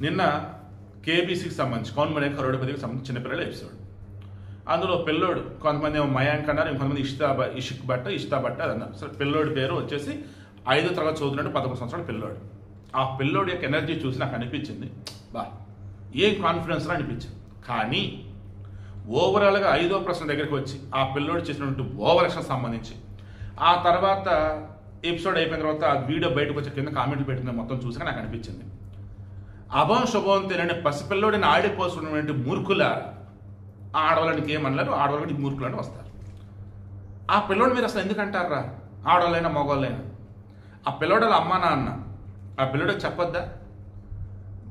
నిన్న కేబీసీకి సంబంధించి కౌన్ బనే కరోడ్పతికి సంబంధించి చిన్నపిల్లల ఎపిసోడ్. అందులో పిల్లోడు కొంతమంది ఏమో మయాంక్ అన్నారు, ఇంకొంతమంది ఇష్తా భట్ అది అన్నారు. సరే, పిల్లోడి పేరు వచ్చేసి 5వ తరగతి చదువుతున్నాడు, 11 సంవత్సరాల పిల్లోడు. ఆ పిల్లోడి యొక్క ఎనర్జీ చూసి నాకు అనిపించింది, బా ఏం కాన్ఫిడెన్స్ అనిపించింది. కానీ ఓవరాల్గా 5వ ప్రశ్న దగ్గరికి వచ్చి ఆ పిల్లోడు చేసినటువంటి ఓవర్ యాక్షన్ సంబంధించి ఆ తర్వాత ఎపిసోడ్ అయిపోయిన తర్వాత ఆ వీడియో బయటకు వచ్చి కింద కామెంట్లు పెట్టింది మొత్తం చూసాక నాకు అనిపించింది, అభం శుభం తెలియని పసిపిల్లోడిని ఆడిపోసుకున్నటువంటి మూర్ఖుల ఆడవాళ్ళకి ఏమన్నారు, ఆడవాళ్ళకి మూర్ఖులు అని వస్తారు. ఆ పిల్లోడు మీరు అసలు ఎందుకంటారా, ఆడవాళ్ళైనా మగవాళ్ళైనా? ఆ పిల్లోడు అమ్మా నాన్న ఆ పిల్లోడికి చెప్పొద్దా,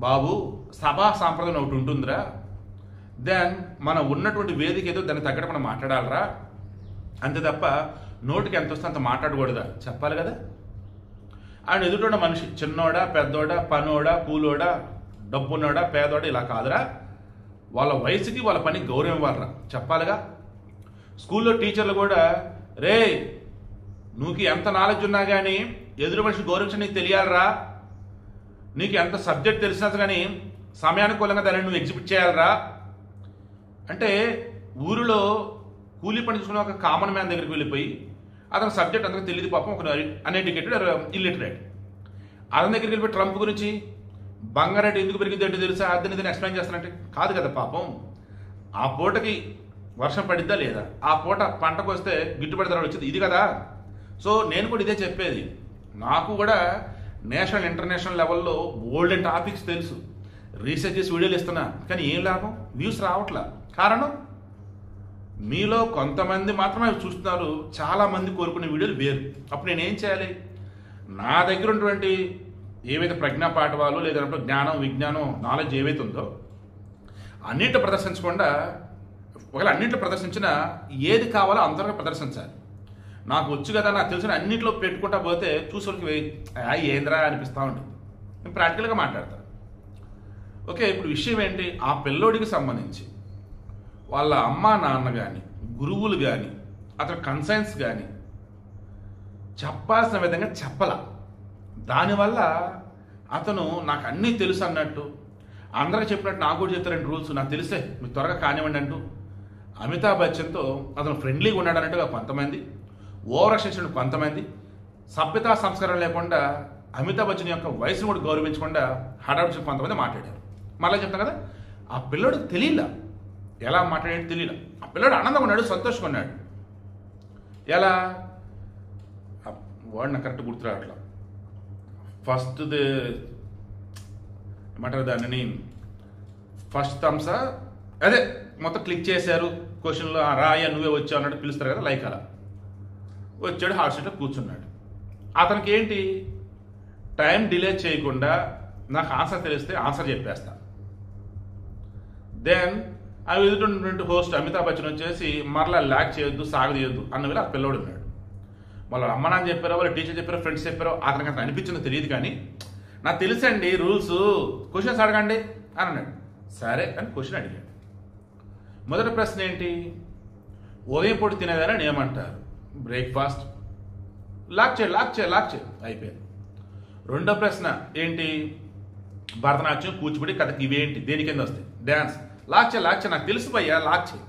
బాబు సభా సాంప్రదాయం ఒకటి ఉంటుందిరా, దెన్ మనం ఉన్నటువంటి వేదిక ఏదో దాన్ని తగ్గట్టు మనం మాట్లాడాలరా, అంతే తప్ప నోటికి ఎంత వస్తే అంత మాట్లాడకూడదా, చెప్పాలి కదా. ఆయన ఎదుటి మనిషి చిన్నోడా పెద్దోడా పనోడా కూలోడా డబ్బున్నోడా పేదోడా ఇలా కాదురా, వాళ్ళ వయసుకి వాళ్ళ పనికి గౌరవం ఇవ్వాలరా, చెప్పాలిగా. స్కూల్లో టీచర్లు కూడా రే నువ్వు ఎంత నాలెడ్జ్ ఉన్నా కానీ ఎదురు మనిషి గౌరవించడం నీకు తెలియాలరా, నీకు ఎంత సబ్జెక్ట్ తెలిసినా కానీ సమయానుకూలంగా దాన్ని నువ్వు ఎగ్జిబిట్ చేయాలరా. అంటే ఊరిలో కూలీ పని చూసుకున్న ఒక కామన్ మ్యాన్ దగ్గరికి వెళ్ళిపోయి అతని సబ్జెక్ట్ అంతగా తెలియదు పాపం, ఒక అన్ఎడ్యుకేటెడ్ ఇల్లిటరేట్, అతని దగ్గరికి వెళ్ళిపోయి ట్రంప్ గురించి బంగారెడ్డి ఎందుకు పెరిగింది అంటే తెలుసా, అద్దెని దీన్ని ఎక్స్ప్లెయిన్ చేస్తానంటే కాదు కదా పాపం. ఆ పూటకి వర్షం పడిద్దా లేదా, ఆ పూట పంటకు వస్తే గిట్టుబడి ధర వచ్చేది ఇది కదా. సో నేను కూడా ఇదే చెప్పేది, నాకు కూడా నేషనల్ ఇంటర్నేషనల్ లెవెల్లో గోల్డెన్ టాపిక్స్ తెలుసు, రీసెర్చ్ చేసి వీడియోలు ఇస్తున్నా, కానీ ఏం లాభం, వ్యూస్ రావట్లా. కారణం మీలో కొంతమంది మాత్రమే చూస్తున్నారు, చాలామంది కోరుకునే వీడియోలు వేరు. అప్పుడు నేనేం చేయాలి, నా దగ్గర ఉన్నటువంటి ఏవైతే ప్రజ్ఞా పాఠవాలు లేదంటే జ్ఞానం విజ్ఞానం నాలెడ్జ్ ఏవైతే ఉందో అన్నింటి ప్రదర్శించకుండా, ఒకవేళ అన్నింటిలో ప్రదర్శించినా ఏది కావాలో అంతగా ప్రదర్శించాలి. నాకు వచ్చు కదా, నాకు తెలిసిన అన్నింటిలో పెట్టుకుంటా పోతే చూసేవాళ్ళకి ఏంద్రా అనిపిస్తూ ఉంటుంది. నేను ప్రాక్టికల్గా మాట్లాడతాను. ఓకే, ఇప్పుడు విషయం ఏంటి, ఆ పిల్లోడికి సంబంధించి వాళ్ళ అమ్మా నాన్న కానీ గురువులు కానీ అతని కన్సైన్స్ కానీ చెప్పాల్సిన విధంగా చెప్పాల. దానివల్ల అతను నాకు అన్నీ తెలుసు అన్నట్టు, అందరికి చెప్పినట్టు నాకు కూడా చెప్తారండి రూల్స్, నాకు తెలిసే మీరు త్వరగా కానివ్వండి అంటూ అమితాబ్ బచ్చన్తో అతను ఫ్రెండ్లీగా ఉన్నాడన్నట్టుగా కొంతమంది, ఓవర్ యాక్షన్ కొంతమంది, సభ్యతా సంస్కారం లేకుండా అమితాబ్ బచ్చన్ యొక్క వయసును కూడా గౌరవించకుండా హడావిడి కొంతమంది మాట్లాడారు. మళ్ళీ చెప్తాను కదా, ఆ పిల్లోడికి తెలియలా ఎలా మాట్లాడేది తెలియలా. ఆ పిల్లోడు ఆనందంగా ఉన్నాడు, సంతోషంగా ఉన్నాడు. ఎలా వర్డ్ నాకు కరెక్ట్ గుర్తురావట్లా, ఫస్ట్ది ఏమంటారు దాన్ని, ఫస్ట్ థమ్సా అదే మొత్తం క్లిక్ చేశారు క్వశ్చన్లో, రాయ నువ్వే వచ్చావు అన్నట్టు పిలుస్తారు కదా, లైక్ అలా వచ్చాడు, హాట్ సీట్లో కూర్చున్నాడు. అతనికి ఏంటి, టైం డిలే చేయకుండా నాకు ఆన్సర్ తెలిస్తే ఆన్సర్ చెప్పేస్తా. దెన్ ఆ ఎదుటిన్నటువంటి హోస్ట్ అమితాబ్ బచ్చన్ వచ్చేసి మరలా ల్యాక్ చేయొద్దు సాగదీయొద్దు అన్న వేళ ఆ పిల్లోడు ఉన్నాడు. వాళ్ళ అమ్మ నాన్న చెప్పారో వాళ్ళ టీచర్ చెప్పారో ఫ్రెండ్స్ చెప్పారో అతనికి అంత అనిపించిందో తెలియదు, కానీ నాకు తెలుసండి రూల్స్, క్వశ్చన్స్ అడగండి అని అన్నాడు. సరే అని క్వశ్చన్ అడిగాడు. మొదటి ప్రశ్న ఏంటి, ఉదయం పూట తినేదానని ఏమంటారు, బ్రేక్ఫాస్ట్, లాక్ చేయి అయిపోయింది. రెండో ప్రశ్న ఏంటి, భరతనాట్యం కూచిపూడి కథకి ఇవేంటి దేని కింద వస్తాయి, డ్యాన్స్, లాక్ చేయి నాకు తెలుసు భయ్యా లాక్ చేయి.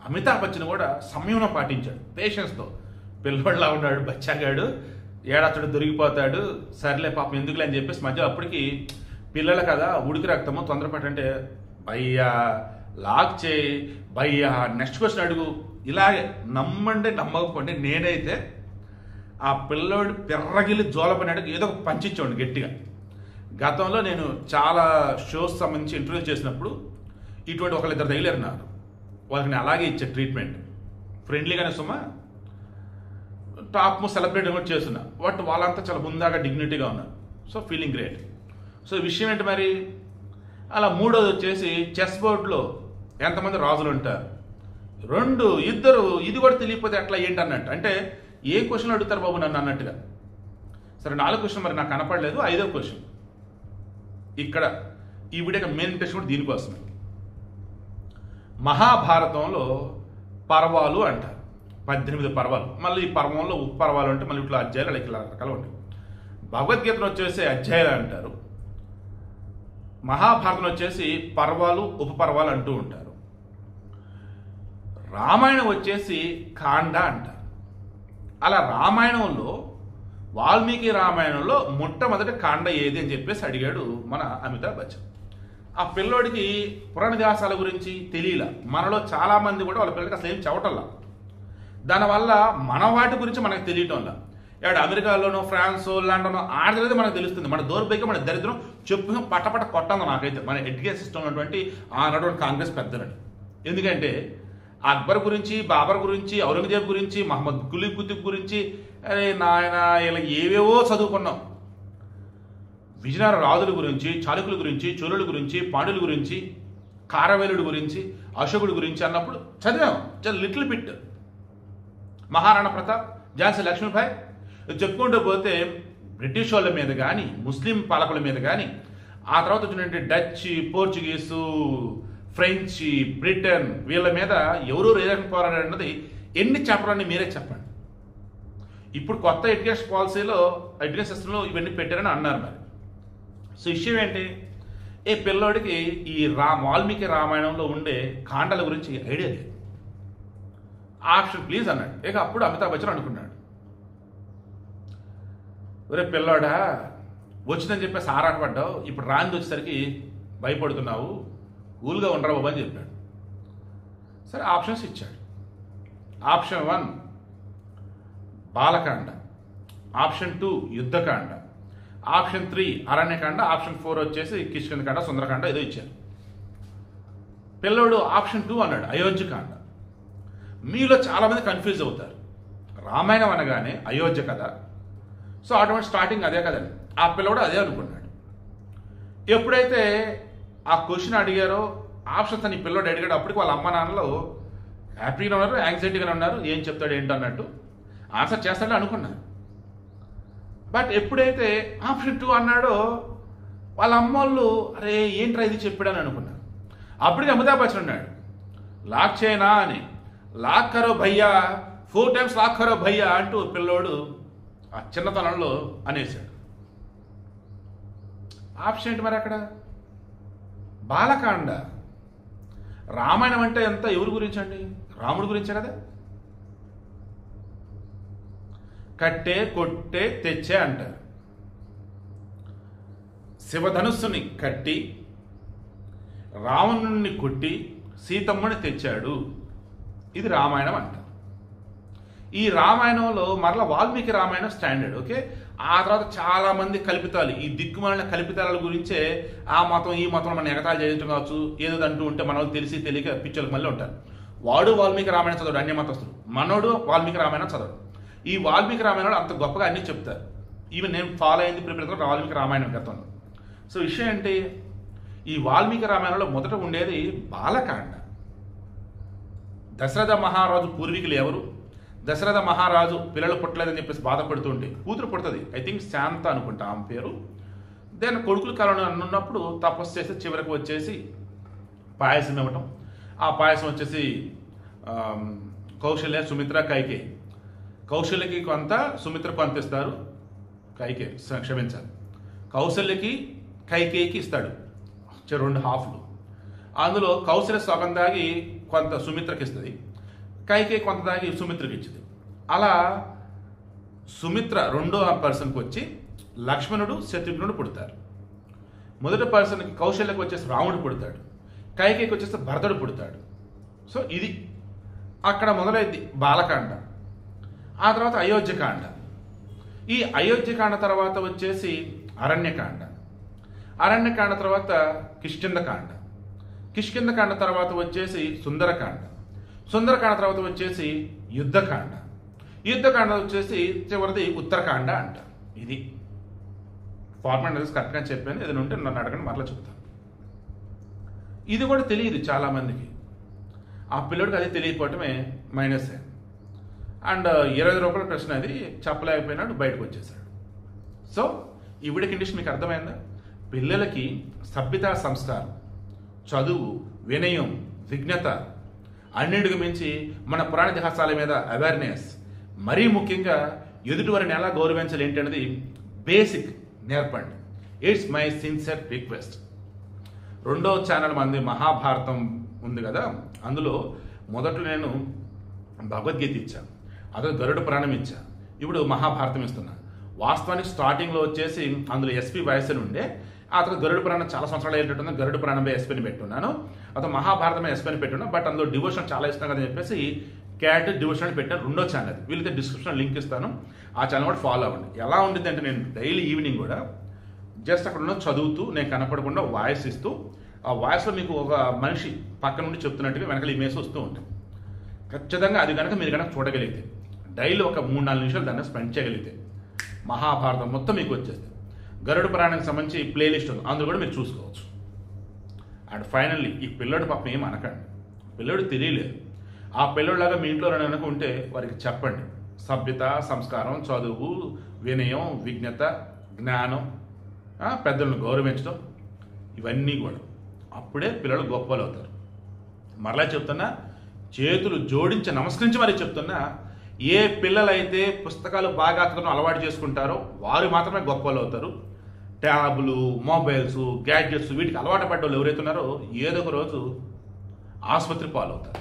అమితాబ్ బచ్చన్ కూడా సంయమనం పాటించాడు, పేషెన్స్తో. పిల్లవాడిలా ఉన్నాడు, బచ్చాగాడు, ఏడాచడు దొరికిపోతాడు, సర్లే పాపం ఎందుకులే అని చెప్పేసి మధ్య అప్పటికి పిల్లలు కదా ఉడికి రక్తము తొందరపడంటే భయ్యా లాక్ చేయి భయ్యా నెక్స్ట్ క్వశ్చన్ అడుగు, ఇలాగే నమ్మండి నమ్మకపోండి నేనైతే ఆ పిల్లోడు పెర్రగిల్లి జోలపడినట్టు ఏదో ఒక పంచిచ్చాడు గట్టిగా. గతంలో నేను చాలా షోస్ సంబంధించి ఇంటర్వ్యూ చేసినప్పుడు ఇటువంటి ఒకళ్ళిద్దరు తగిలేరు నాకు, వాళ్ళకి నేను అలాగే ఇచ్చే ట్రీట్మెంట్ ఫ్రెండ్లీగానే సుమా, టాప్ మోస్ట్ సెలబ్రేట్ కూడా చేస్తున్నా, బట్ వాళ్ళంతా చాలా ముందాగా డిగ్నిటీగా ఉన్నారు. So feeling great. సో విషయం ఏంటి మరి, అలా మూడోది వచ్చేసి చెస్ బోర్డులో ఎంతమంది రాజులు ఉంటారు, 2 2 ఇది కూడా తెలియకపోతే ఎట్లా ఏంటి అన్నట్టు, అంటే ఏ క్వశ్చన్ అడుగుతారు బాబు నన్ను అన్నట్టుగా. సరే 4వ క్వశ్చన్ మరి నాకు కనపడలేదు, 5వ క్వశ్చన్ ఇక్కడ ఈ వీడియో మెయిన్ ఇంట్రెస్ట్ కూడా దీనికోసమే. మహాభారతంలో పర్వాలు అంటారు, 18 పర్వాలు, మళ్ళీ ఈ పర్వంలో ఉపపర్వాలు అంటే మళ్ళీ ఇట్లా అధ్యాయాలు ఇలా రకరకాలు ఉంటాయి. భగవద్గీతలో వచ్చేసి అధ్యాయాలు అంటారు, మహాభారతం వచ్చేసి పర్వాలు ఉపపర్వాలు అంటూ ఉంటారు. రామాయణం వచ్చేసి కాండ అంటారు. అలా రామాయణంలో వాల్మీకి రామాయణంలో మొట్టమొదటి కాండ ఏది అని చెప్పేసి అడిగాడు మన అమితాబ్ బచ్చన్. ఆ పిల్లోడికి పురాణితిహాసాల గురించి తెలియలా. మనలో చాలా మంది కూడా వాళ్ళ పిల్లలకి అసలు ఏం చవటల్లా. దానివల్ల మన వాటి గురించి మనకు తెలియటంలా. ఇక్కడ అమెరికాలోనో ఫ్రాన్సో లండనో ఆడలేదు మనకు తెలుస్తుంది. మన దౌర్భాగ్యం, మన దరిద్రం చెప్పు పట్టపట్ట కొట్టంది నాకైతే మన ఎడ్యుకేషన్ సిస్టమ్ ఉన్నటువంటి ఆనాడు కాంగ్రెస్ పెద్దలని. ఎందుకంటే అక్బర్ గురించి, బాబర్ గురించి, ఔరంగజేబ్ గురించి, మహమ్మద్ కులీ కుతుబ్ గురించి, అరే నాయన ఇలా ఏవేవో చదువుకున్నాం. విజయనగర రాజుల గురించి, చాళుక్యుల గురించి, చోళుల గురించి, పాండ్యుల గురించి, కారవేలుడి గురించి, అశోకుడి గురించి అన్నప్పుడు చదివాం లిటిల్ బిట్. మహారాణా ప్రతాప్, ఝాన్సీ లక్ష్మీబాయి చెప్పుకుంటూ పోతే బ్రిటిష్ వాళ్ళ మీద కానీ, ముస్లిం పాలకుల మీద కానీ, ఆ తర్వాత వచ్చినటువంటి డచ్, పోర్చుగీసు, ఫ్రెంచ్, బ్రిటన్ వీళ్ళ మీద ఎవరూ రేజన్ పోరాడారు అన్నది ఎన్ని చెప్పాలని మీరే చెప్పండి. ఇప్పుడు కొత్త ఎడ్యుకేషన్ పాలసీలో, ఎడ్యుకేషన్ సిస్టంలో ఇవన్నీ పెట్టారని అన్నారు. మరి సో విషయం ఏంటి, ఏ పిల్లోడికి ఈ వాల్మీకి రామాయణంలో ఉండే కాండల గురించి ఐడియా లేదు. ఆప్షన్ ప్లీజ్ అన్నాడు. ఇక అప్పుడు అమితాబ్ బచ్చన్ అనుకున్నాడు, ఒరే పిల్లోడా వచ్చిందని చెప్పేసి ఆరాటపడ్డావు, ఇప్పుడు రాంది వచ్చేసరికి భయపడుతున్నావు, కూల్గా ఉండరా బాబు అని చెప్పాడు. సరే ఆప్షన్స్ ఇచ్చాడు. Option 1 Balakanda, option 2 Yuddhakanda, option 3 Aranyakanda, option 4 వచ్చేసి కిష్కింధకాండ, సుందరకాండ ఏదో ఇచ్చారు. పిల్లోడు ఆప్షన్ 2 అన్నాడు అయోధ్యకాండ. మీలో చాలామంది కన్ఫ్యూజ్ అవుతారు. రామాయణం అనగానే అయోధ్య కదా, సో ఆటోమేటిక్ స్టార్టింగ్ అదే కదండి. ఆ పిల్లోడు అదే అనుకున్నాడు. ఎప్పుడైతే ఆ క్వశ్చన్ అడిగారో ఆప్షన్స్ అని పిల్లోడు అడిగాడు, అప్పటికి వాళ్ళ అమ్మ నాన్నలు హ్యాపీగా ఉన్నారు, యాంగ్జైటీగా ఉన్నారు, ఏం చెప్తాడు ఏంటో అన్నట్టు ఆన్సర్ చేస్తాడని అనుకున్నారు. బట్ ఎప్పుడైతే ఆప్షన్ 2 అన్నాడో వాళ్ళ అమ్మోళ్ళు అరే ఏంట్రా ఇది చెప్పాడని అనుకున్నారు. అప్పటికి అమితాబ్ బచ్చన్ అన్నాడు లాక్ చేయనా అని, లాక్ కరో భయ్యా, 4 times లాక్ కరో భయ్యా అంటూ పిల్లోడు ఆ చిన్నతనంలో అనేసాడు. ఆప్షన్ ఏంటి మరి అక్కడ, బాలకాండ. రామాయణం అంటే ఎంత ఎవరి గురించి అండి, రాముడి గురించే కదా. కట్టే కొట్టే తెచ్చే అంటారు. శివధనుస్సుని కట్టి రావణుని కొట్టి సీతమ్మని తెచ్చాడు. ఇది రామాయణం అంటారు. ఈ రామాయణంలో మరలా వాల్మీకి రామాయణం స్టాండర్డ్. ఓకే, ఆ తర్వాత చాలా మంది కల్పితాలు, ఈ దిక్కుమాలిన కల్పితాల గురించే ఆ మతం ఈ మతం మనం ఎగతాళి చేయడం కావచ్చు, ఏదో అంటూ ఉంటే మన వాళ్ళు తెలిసి తెలియక పిచ్చోళ్ళకి మళ్ళీ ఉంటారు. వాడు వాల్మీకి రామాయణం చదవడు, అన్య మతస్థుడు. మనోడు వాల్మీకి రామాయణం చదవడు. ఈ వాల్మీకి రామాయణంలో అంత గొప్పగా అన్నీ చెప్తారు. ఈవెన్ నేను ఫాలో అయింది ప్రిపేర్ వాల్మీకి రామాయణం గతంలో. సో విషయం ఏంటి, ఈ వాల్మీకి రామాయణంలో మొదట ఉండేది బాలకాండ. దశరథ మహారాజు పూర్వీకులు ఎవరు, దశరథ మహారాజు పిల్లలు పుట్టలేదని చెప్పేసి బాధపడుతుంటే కూతురు పుడుతుంది, ఐ థింక్ శాంత అనుకుంటా ఆమె పేరు. దెన్ కొడుకులు కాలం ఉన్నప్పుడు తపస్సు చేసి చివరికి వచ్చేసి పాయసం ఇవ్వటం. ఆ పాయసం వచ్చేసి కౌశల్య, సుమిత్ర, కైకేయి. కౌశల్యకి కొంత, సుమిత్ర కొంత ఇస్తారు. క్షమించాలి, కౌశల్యకి కైకేయికి ఇస్తాడు 2 హాఫ్లు. అందులో కౌశల్య సగం దాగి కొంత సుమిత్రకి ఇస్తుంది, కైకేయి కొంత దాగి సుమిత్రకి ఇచ్చింది. అలా సుమిత్ర 2వ పర్సన్కి వచ్చి లక్ష్మణుడు, శత్రుఘ్నుడు పుడతారు. మొదటి పర్సన్కి కౌశల్యకి వచ్చేసి రాముడు పుడతాడు, కైకేయికి వచ్చేసి భరతుడు పుడతాడు. సో ఇది అక్కడ మొదలైంది బాలకాండ. ఆ తర్వాత అయోధ్యకాండ. ఈ అయోధ్యకాండ తర్వాత వచ్చేసి అరణ్యకాండ. అరణ్యకాండ తర్వాత కిష్కింధకాండ. కిష్కింధకాండ తర్వాత వచ్చేసి సుందరకాండ. సుందరకాండ తర్వాత వచ్చేసి యుద్ధకాండ. యుద్ధకాండ వచ్చేసి చివరిది ఉత్తరకాండ అంట. ఇది ఫార్మాట్ కరెక్ట్గా చెప్పాను, ఏదైనా ఉంటే నన్ను అడగండి మరలా చెప్తాను. ఇది కూడా తెలియదు చాలామందికి. ఆ పిల్లడికి అది తెలియకపోవటమే మైనస్. అండ్ 20 రూపాయల ప్రశ్న అది చెప్పలేకపోయినాడు, బయటకు వచ్చేసాడు. సో ఈ వీడియో కండిషన్ మీకు అర్థమైందా? పిల్లలకి సభ్యతా సంస్కారం, చదువు, వినయం, విజ్ఞత, అన్నిటికి మించి మన పురాణ ఇతిహాసాల మీద అవేర్నెస్, మరీ ముఖ్యంగా ఎదుటివారిని ఎలా గౌరవించాలి ఏంటి అనేది బేసిక్ నేర్పండి. It's my sincere request. రెండో ఛానల్ మంది మహాభారతం ఉంది కదా, అందులో మొదట్లో నేను భగవద్గీత ఇచ్చాను, అదే గరుడ పురాణం ఇచ్చా, ఇప్పుడు మహాభారతం ఇస్తున్నా. వాస్తవానికి స్టార్టింగ్లో వచ్చేసి అందులో ఎస్పీ వయసు ఉండే, ఆ తర్వాత గరుడ పురాణం చాలా సంవత్సరాలు ఏంటంటే గరుడ పురాణం ఎస్పీని పెట్టున్నాను, అతను మహాభారతమే ఎస్పీని పెట్టున్నా. బట్ అందులో డివోషన్ చాలా ఇష్టం కదా అని చెప్పేసి క్యాట్ డివోషన్ పెట్టాను, రెండో ఛానల్. వీళ్ళైతే డిస్క్రిప్షన్ లింక్ ఇస్తాను, ఆ ఛానల్ కూడా ఫాలో అవ్వండి. ఎలా ఉండింది అంటే నేను డైలీ ఈవినింగ్ కూడా జస్ట్ అక్కడ ఉన్న చదువుతూ నేను కనపడకుండా వాయిస్ ఇస్తూ, ఆ వాయిస్లో మీకు ఒక మనిషి పక్క నుండి చెప్తున్నట్టుగా వెనకాల ఇమేజ్ వస్తూ ఉంటుంది. ఖచ్చితంగా అది కనుక మీరు కనుక చూడగలిగితే డైలీ ఒక 3-4 నిమిషాలు దాన్ని స్పెండ్ చేయగలిగితే మహాభారతం మొత్తం మీకు వచ్చేస్తుంది. గరుడ పురాణానికి సంబంధించి ప్లేలిస్ట్ ఉంది, అందులో కూడా మీరు చూసుకోవచ్చు. అండ్ ఫైనల్లీ ఈ పిల్లడు పాపం ఏం అనకండి, పిల్లడు తెలియలేదు. ఆ పిల్లడిలాగా మీ ఇంట్లో అనుకుంటే వారికి చెప్పండి. సభ్యత, సంస్కారం, చదువు, వినయం, విజ్ఞత, జ్ఞానం, పెద్దలను గౌరవించడం, ఇవన్నీ కూడా అప్పుడే పిల్లలు గొప్పలు అవుతారు. మరలా చెప్తున్నా, చేతులు జోడించి నమస్కరించి మరీ చెప్తున్నా, ఏ పిల్లలైతే పుస్తకాలు బాగా చదవడం అలవాటు చేసుకుంటారో వారు మాత్రమే గొప్పలు అవుతారు. ట్యాబ్లు, మొబైల్స్, గ్యాడ్జెట్స్ వీటికి అలవాటు పడ్డ వాళ్ళు ఎవరైతే ఉన్నారో ఏదో ఒక రోజు ఆసుపత్రి పాలవుతారు.